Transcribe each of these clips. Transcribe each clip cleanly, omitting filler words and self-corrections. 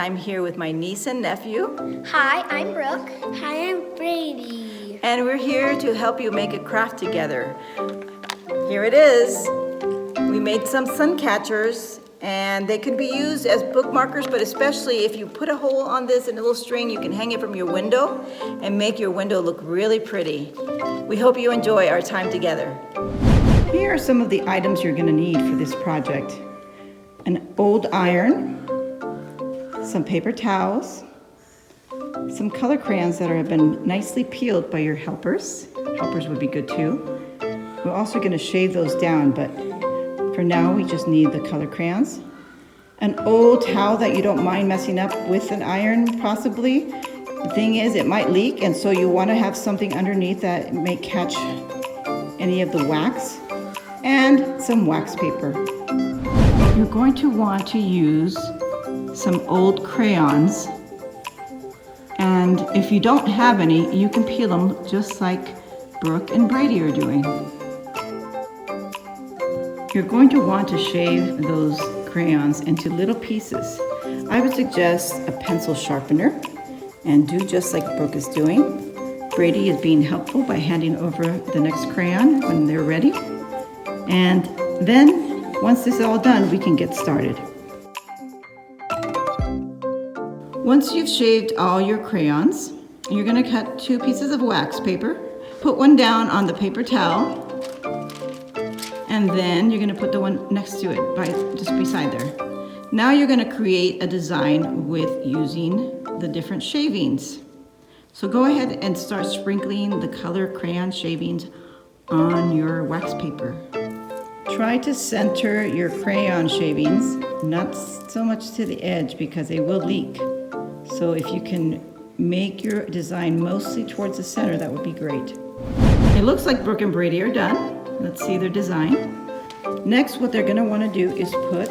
I'm here with my niece and nephew. Hi, I'm Brooke. Hi, I'm Brady. And we're here to help you make a craft together. Here it is. We made some Suncatchers, and they can be used as bookmarkers, but especially if you put a hole on this and a little string, you can hang it from your window and make your window look really pretty. We hope you enjoy our time together. Here are some of the items you're gonna need for this project. An old iron, some paper towels, some color crayons that have been nicely peeled by your helpers. Helpers would be good too. We're also gonna shave those down, but for now we just need the color crayons. An old towel that you don't mind messing up with an iron possibly. The thing is, it might leak, and so you wanna have something underneath that may catch any of the wax. And some wax paper. You're going to want to use some old crayons, and if you don't have any, you can peel them just like Brooke and Brady are doing. You're going to want to shave those crayons into little pieces. I would suggest a pencil sharpener and do just like Brooke is doing. Brady is being helpful by handing over the next crayon when they're ready. And then, once this is all done, we can get started. Once you've shaved all your crayons, you're gonna cut 2 pieces of wax paper, put one down on the paper towel, and then you're gonna put the one next to it, just beside there. Now you're gonna create a design with using the different shavings. So go ahead and start sprinkling the color crayon shavings on your wax paper. Try to center your crayon shavings, not so much to the edge because they will leak. So if you can make your design mostly towards the center, that would be great. It looks like Brooke and Brady are done. Let's see their design. Next, what they're gonna wanna do is put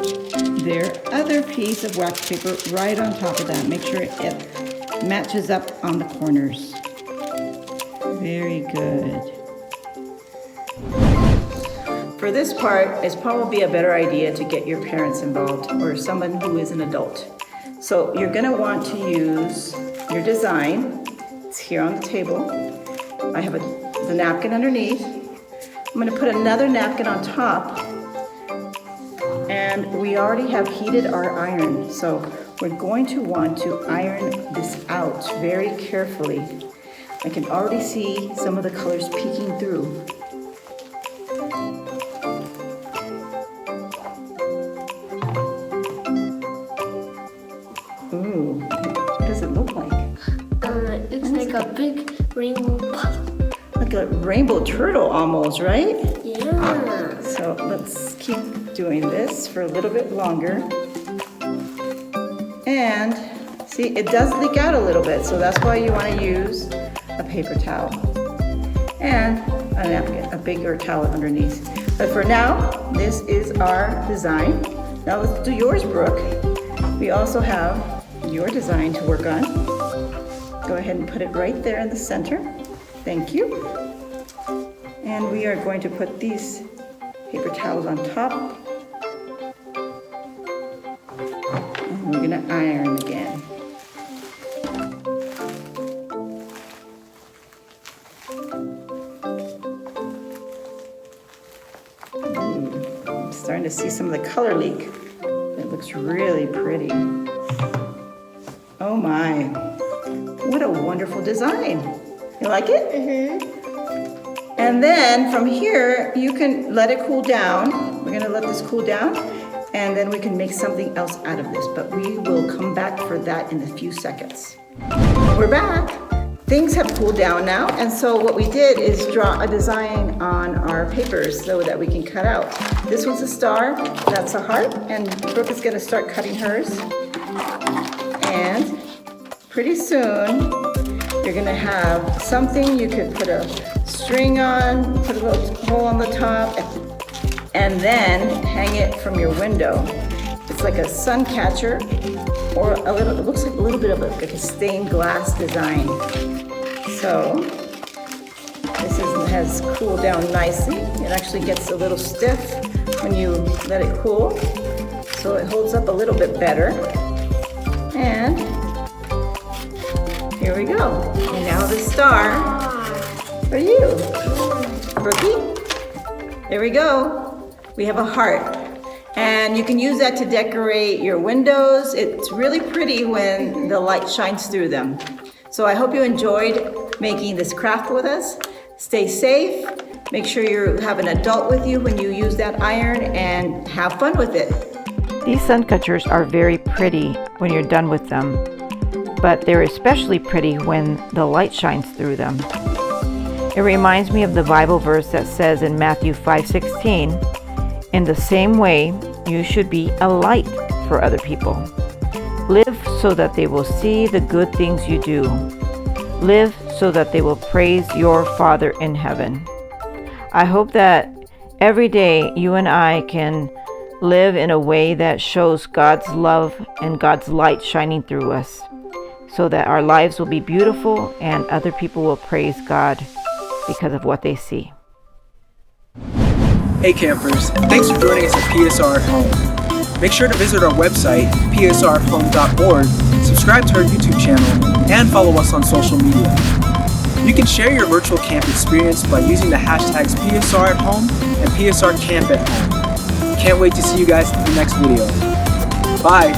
their other piece of wax paper right on top of that. Make sure it matches up on the corners. Very good. For this part, it's probably a better idea to get your parents involved or someone who is an adult. So you're gonna want to use your design. It's here on the table. I have the napkin underneath. I'm gonna put another napkin on top. And we already have heated our iron. So we're going to want to iron this out very carefully. I can already see some of the colors peeking through. Ooh, what does it look like? It's like a big rainbow puddle. Like a rainbow turtle almost, right? Yeah. So let's keep doing this for a little bit longer. And see, it does leak out a little bit, so that's why you want to use a paper towel and a napkin, a bigger towel underneath. But for now, this is our design. Now let's do yours, Brooke. We also have your design to work on. Go ahead and put it right there in the center. Thank you. And we are going to put these paper towels on top. And we're gonna iron again. I'm starting to see some of the color leak. It looks really pretty. Oh my, what a wonderful design. You like it? Mm-hmm. And then from here, you can let it cool down. We're gonna let this cool down, and then we can make something else out of this, but we will come back for that in a few seconds. We're back. Things have cooled down now, and so what we did is draw a design on our papers so that we can cut out. This one's a star, that's a heart, and Brooke is gonna start cutting hers. And pretty soon, you're gonna have something you could put a string on, put a little hole on the top, and then hang it from your window. It's like a Suncatcher, or a little, it looks like a little bit of like a stained glass design. So, this has cooled down nicely. It actually gets a little stiff when you let it cool, so it holds up a little bit better. And here we go. And now the star for you, Brookie. There we go. We have a heart. And you can use that to decorate your windows. It's really pretty when the light shines through them. So I hope you enjoyed making this craft with us. Stay safe. Make sure you have an adult with you when you use that iron and have fun with it. These Suncatchers are very pretty when you're done with them, but they're especially pretty when the light shines through them. It reminds me of the Bible verse that says in Matthew 5:16, "In the same way, you should be a light for other people. Live so that they will see the good things you do. Live so that they will praise your Father in heaven." I hope that every day you and I can live in a way that shows God's love and God's light shining through us, so that our lives will be beautiful and other people will praise God because of what they see. Hey campers, thanks for joining us at PSR Home. Make sure to visit our website, psrhome.org, subscribe to our YouTube channel, and follow us on social media. You can share your virtual camp experience by using the hashtags PSR at Home and PSR Camp at Home. Can't wait to see you guys in the next video. Bye!